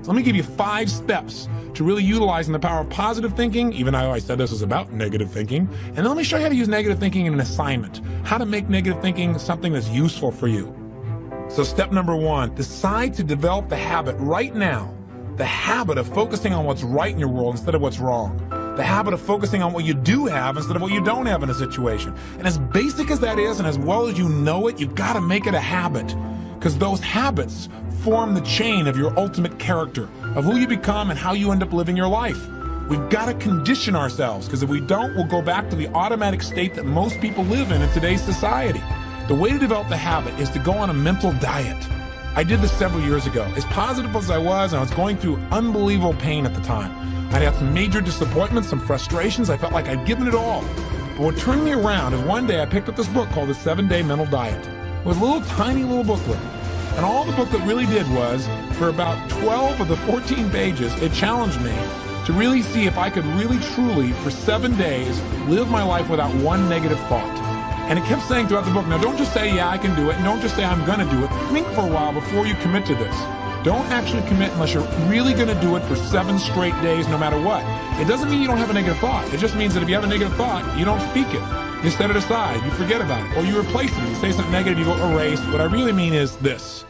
So let me give you 5 steps to really utilizing the power of positive thinking, even though I said this is about negative thinking. And then let me show you how to use negative thinking in an assignment, how to make negative thinking something that's useful for you. So step number 1, decide to develop the habit right now, the habit of focusing on what's right in your world instead of what's wrong. The habit of focusing on what you do have instead of what you don't have in a situation. And as basic as that is, and as well as you know it, you've got to make it a habit, because those habits form the chain of your ultimate character, of who you become and how you end up living your life. We've got to condition ourselves, because if we don't, we'll go back to the automatic state that most people live in today's society. The way to develop the habit is to go on a mental diet. I did this several years ago. As positive as I was, and I was going through unbelievable pain at the time. I'd had some major disappointments, some frustrations. I felt like I'd given it all. But what turned me around is one day I picked up this book called The 7-Day Mental Diet. It was a little tiny little booklet. And all the booklet really did was, for about 12 of the 14 pages, it challenged me to really see if I could really truly, for 7 days, live my life without one negative thought. And it kept saying throughout the book, now don't just say, yeah, I can do it, and don't just say, I'm gonna do it. Think for a while before you commit to this. Don't actually commit unless you're really gonna do it for 7 straight days, no matter what. It doesn't mean you don't have a negative thought. It just means that if you have a negative thought, you don't speak it. You set it aside, you forget about it, or you replace it. You say something negative, you go erase. What I really mean is this.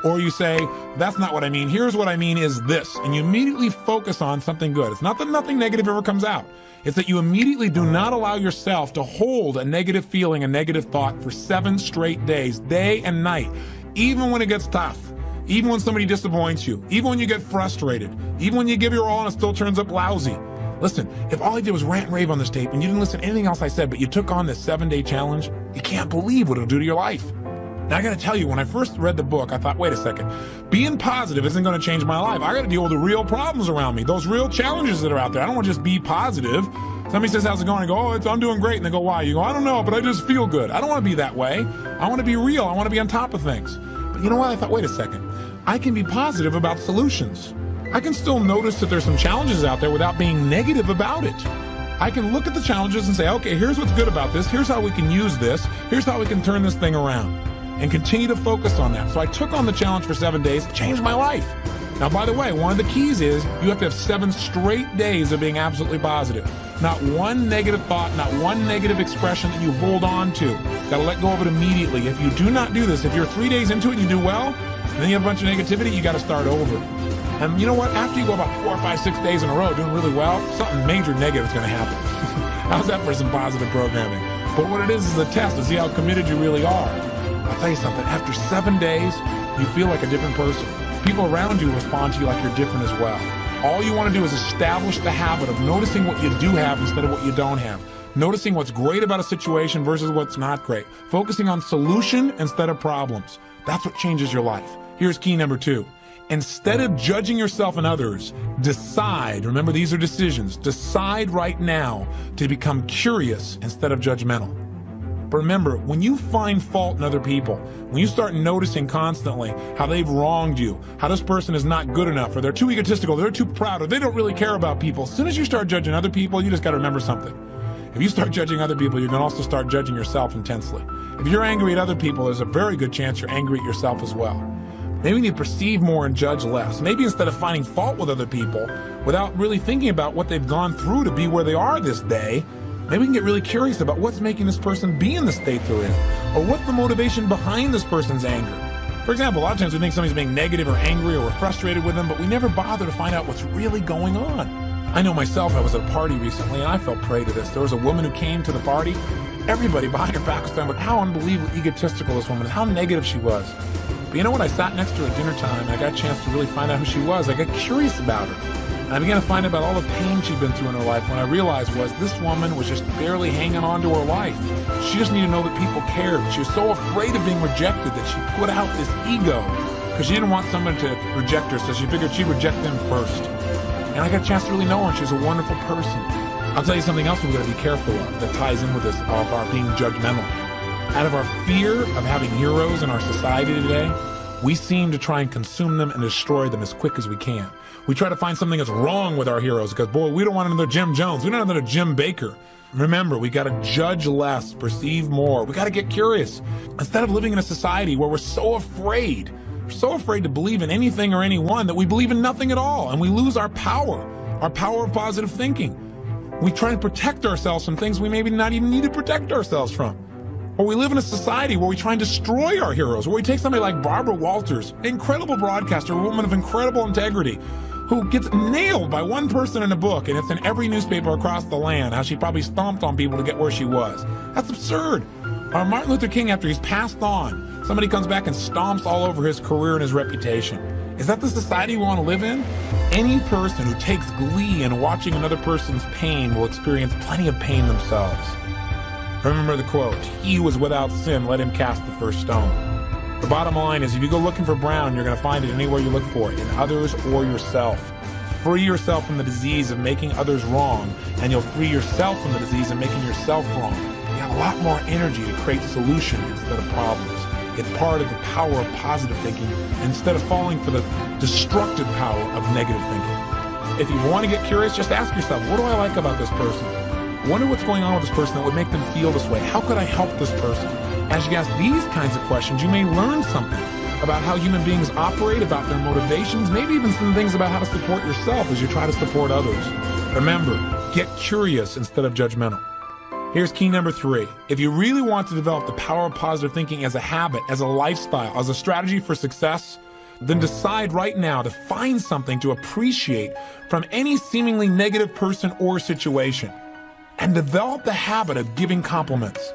Or you say, that's not what I mean, here's what I mean is this. And you immediately focus on something good. It's not that nothing negative ever comes out. It's that you immediately do not allow yourself to hold a negative feeling, a negative thought for 7 straight days, day and night, even when it gets tough. Even when somebody disappoints you, even when you get frustrated, even when you give your all and it still turns up lousy. Listen, if all I did was rant and rave on this tape and you didn't listen to anything else I said, but you took on this 7-day challenge, you can't believe what it'll do to your life. Now I gotta tell you, when I first read the book, I thought, wait a second, being positive isn't gonna change my life. I gotta deal with the real problems around me, those real challenges that are out there. I don't wanna just be positive. Somebody says, how's it going? I go, I'm doing great. And they go, why? You go, I don't know, but I just feel good. I don't wanna be that way. I wanna be real. I wanna be on top of things. But you know what? I thought, wait a second. I can be positive about solutions. I can still notice that there's some challenges out there without being negative about it. I can look at the challenges and say, okay, here's what's good about this. Here's how we can use this. Here's how we can turn this thing around, and continue to focus on that. So I took on the challenge for 7 days, changed my life. Now, by the way, one of the keys is you have to have 7 straight days of being absolutely positive. Not one negative thought, not one negative expression that you hold on to. Gotta let go of it immediately. If you do not do this, if you're 3 days into it and you do well, and then you have a bunch of negativity, you gotta start over. And you know what? After you go about 4, 5, 6 days in a row doing really well, something major negative is gonna happen. How's that for some positive programming? But what it is a test to see how committed you really are. I'll tell you something, after 7 days, you feel like a different person. People around you respond to you like you're different as well. All you want to do is establish the habit of noticing what you do have instead of what you don't have. Noticing what's great about a situation versus what's not great. Focusing on solution instead of problems. That's what changes your life. Here's key number 2. Instead of judging yourself and others, decide, remember these are decisions, decide right now to become curious instead of judgmental. But remember, when you find fault in other people, when you start noticing constantly how they've wronged you, how this person is not good enough, or they're too egotistical, they're too proud, or they don't really care about people, as soon as you start judging other people, you just got to remember something. If you start judging other people, you can also start judging yourself intensely. If you're angry at other people, there's a very good chance you're angry at yourself as well. Maybe we need to perceive more and judge less. Maybe instead of finding fault with other people, without really thinking about what they've gone through to be where they are this day, maybe we can get really curious about what's making this person be in the state they're in, or what's the motivation behind this person's anger. For example, a lot of times we think somebody's being negative or angry or we're frustrated with them, but we never bother to find out what's really going on. I know myself, I was at a party recently and I fell prey to this. There was a woman who came to the party. Everybody behind her back was talking about how unbelievably egotistical this woman is, how negative she was. But you know what? I sat next to her at dinner time and I got a chance to really find out who she was. I got curious about her. And I began to find out about all the pain she'd been through in her life. When I realized was this woman was just barely hanging on to her life. She just needed to know that people cared. She was so afraid of being rejected that she put out this ego because she didn't want someone to reject her, so she figured she'd reject them first. And I got a chance to really know her, and she's a wonderful person. I'll tell you something else we've got to be careful of that ties in with this, of our being judgmental. Out of our fear of having heroes in our society today, we seem to try and consume them and destroy them as quick as we can. We try to find something that's wrong with our heroes because, boy, we don't want another Jim Jones. We don't want another Jim Baker. Remember, we got to judge less, perceive more. We got to get curious. Instead of living in a society where we're so afraid We're so afraid to believe in anything or anyone that we believe in nothing at all, and we lose our power of positive thinking. We try and protect ourselves from things we maybe not even need to protect ourselves from. Or we live in a society where we try and destroy our heroes, where we take somebody like Barbara Walters, an incredible broadcaster, a woman of incredible integrity, who gets nailed by one person in a book, and it's in every newspaper across the land, how she probably stomped on people to get where she was. That's absurd. Or Martin Luther King, after he's passed on, somebody comes back and stomps all over his career and his reputation. Is that the society we want to live in? Any person who takes glee in watching another person's pain will experience plenty of pain themselves. Remember the quote, "He who is without sin, let him cast the first stone." The bottom line is, if you go looking for brown, you're going to find it anywhere you look for it, in others or yourself. Free yourself from the disease of making others wrong, and you'll free yourself from the disease of making yourself wrong. You have a lot more energy to create solutions instead of problems. It's part of the power of positive thinking instead of falling for the destructive power of negative thinking. If you want to get curious, just ask yourself, what do I like about this person? Wonder what's going on with this person that would make them feel this way. How could I help this person? As you ask these kinds of questions, you may learn something about how human beings operate, about their motivations, maybe even some things about how to support yourself as you try to support others. Remember, get curious instead of judgmental. Here's key number 3. If you really want to develop the power of positive thinking as a habit, as a lifestyle, as a strategy for success, then decide right now to find something to appreciate from any seemingly negative person or situation, and develop the habit of giving compliments.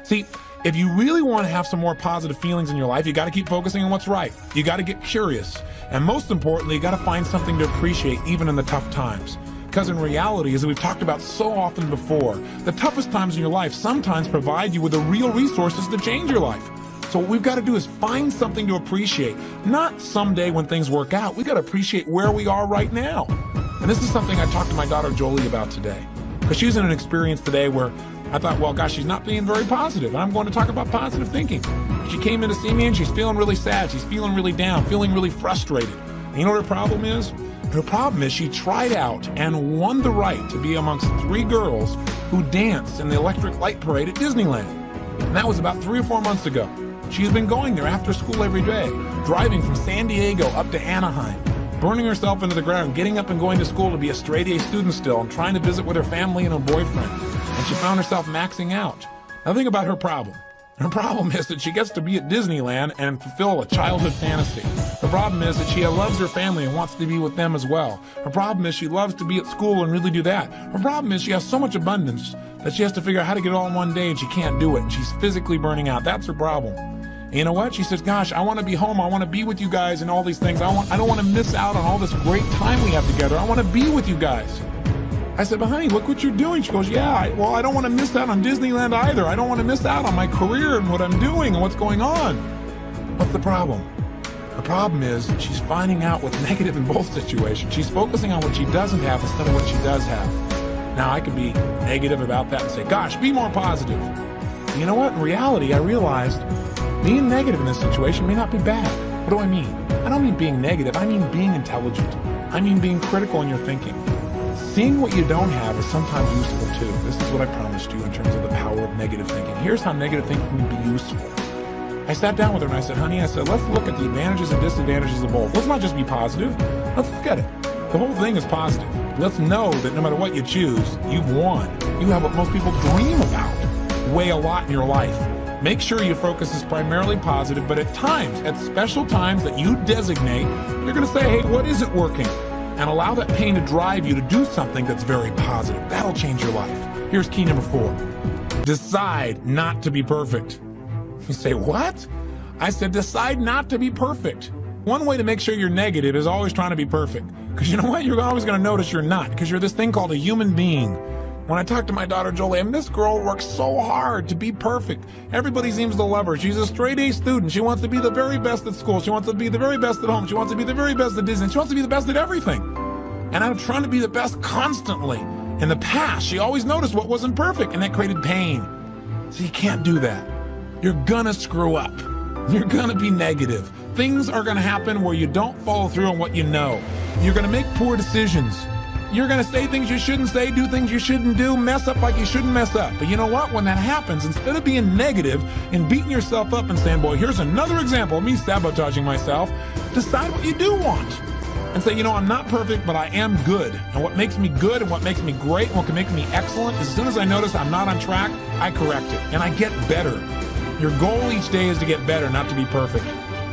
See, if you really want to have some more positive feelings in your life, you got to keep focusing on what's right. You got to get curious. And most importantly, you got to find something to appreciate even in the tough times. Because in reality, as we've talked about so often before, the toughest times in your life sometimes provide you with the real resources to change your life. So what we've got to do is find something to appreciate. Not someday when things work out. We got to appreciate where we are right now. And this is something I talked to my daughter Jolie about today. Because she's in an experience today where I thought, well, gosh, she's not being very positive. And I'm going to talk about positive thinking. She came in to see me and she's feeling really sad. She's feeling really down, feeling really frustrated. And you know what her problem is? Her problem is she tried out and won the right to be amongst 3 girls who danced in the electric light parade at Disneyland. And that was about 3 or 4 months ago. She's been going there after school every day, driving from San Diego up to Anaheim, burning herself into the ground, getting up and going to school to be a straight-A student still, and trying to visit with her family and her boyfriend. And she found herself maxing out. Now think about her problem. Her problem is that she gets to be at Disneyland and fulfill a childhood fantasy. The problem is that she loves her family and wants to be with them as well. Her problem is she loves to be at school and really do that. Her problem is she has so much abundance that she has to figure out how to get it all in one day, and she can't do it. And she's physically burning out. That's her problem. And you know what? She says, gosh, I want to be home. I want to be with you guys and all these things. I don't want to miss out on all this great time we have together. I want to be with you guys. I said, but honey, look what you're doing. She goes, yeah, I don't want to miss out on Disneyland either. I don't want to miss out on my career and what I'm doing and what's going on. What's the problem? The problem is she's finding out what's negative in both situations. She's focusing on what she doesn't have instead of what she does have. Now, I could be negative about that and say, gosh, be more positive. You know what? In reality, I realized being negative in this situation may not be bad. What do I mean? I don't mean being negative. I mean being intelligent. I mean being critical in your thinking. Seeing what you don't have is sometimes useful too. This is what I promised you in terms of the power of negative thinking. Here's how negative thinking can be useful. I sat down with her and I said, honey, let's look at the advantages and disadvantages of both. Let's not just be positive. Let's look at it. The whole thing is positive. Let's know that no matter what you choose, you've won. You have what most people dream about. Weigh a lot in your life. Make sure your focus is primarily positive, but at times, at special times that you designate, you're going to say, hey, what isn't working? And allow that pain to drive you to do something that's very positive. That'll change your life. Here's key number 4. Decide not to be perfect. You say, what? I said, decide not to be perfect. One way to make sure you're negative is always trying to be perfect. Because you know what? You're always going to notice you're not. Because you're this thing called a human being. When I talk to my daughter Jolie, this girl works so hard to be perfect. Everybody seems to love her. She's a straight-A student. She wants to be the very best at school. She wants to be the very best at home. She wants to be the very best at Disney. She wants to be the best at everything. And I'm trying to be the best constantly. In the past, she always noticed what wasn't perfect, and that created pain. So you can't do that. You're gonna screw up. You're gonna be negative. Things are gonna happen where you don't follow through on what you know. You're gonna make poor decisions. You're going to say things you shouldn't say, do things you shouldn't do, mess up like you shouldn't mess up. But you know what? When that happens, instead of being negative and beating yourself up and saying, boy, here's another example of me sabotaging myself, decide what you do want. And say, I'm not perfect, but I am good. And what makes me good and what makes me great and what can make me excellent, as soon as I notice I'm not on track, I correct it and I get better. Your goal each day is to get better, not to be perfect.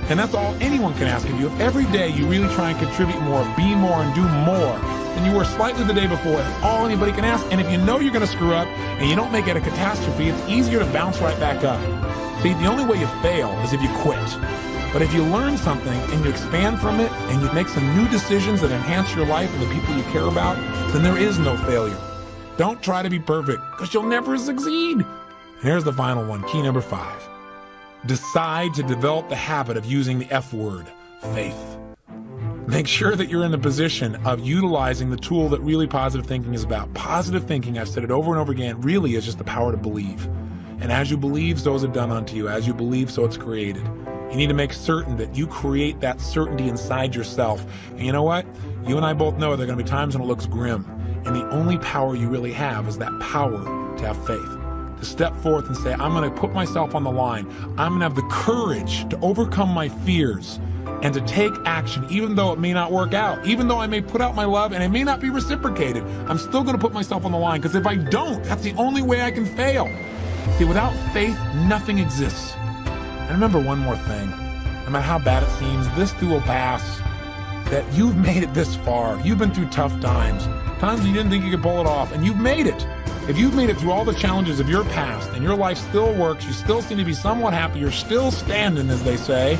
And that's all anyone can ask of you. If every day you really try and contribute more, be more, and do more than you were slightly the day before, that's all anybody can ask. And if you know you're going to screw up and you don't make it a catastrophe, it's easier to bounce right back up. See, the only way you fail is if you quit. But if you learn something and you expand from it and you make some new decisions that enhance your life and the people you care about, then there is no failure. Don't try to be perfect, because you'll never succeed. And here's the final one, key number 5. Decide to develop the habit of using the F word, faith. Make sure that you're in the position of utilizing the tool that really positive thinking is about. Positive thinking, I've said it over and over again, really is just the power to believe. And as you believe, so is it done unto you. As you believe, so it's created. You need to make certain that you create that certainty inside yourself. And you know what? You and I both know there are going to be times when it looks grim. And the only power you really have is that power to have faith. To step forth and say, I'm going to put myself on the line. I'm going to have the courage to overcome my fears and to take action, even though it may not work out. Even though I may put out my love and it may not be reciprocated, I'm still going to put myself on the line, because if I don't, that's the only way I can fail. See, without faith, nothing exists. And remember one more thing, no matter how bad it seems, this too will pass. That you've made it this far. You've been through tough times you didn't think you could pull it off, and you've made it. If you've made it through all the challenges of your past and your life still works, you still seem to be somewhat happy, you're still standing, as they say,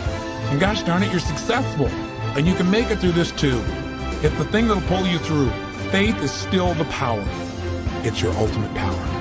and gosh darn it, you're successful. And you can make it through this too. It's the thing that'll pull you through. Faith is still the power. It's your ultimate power.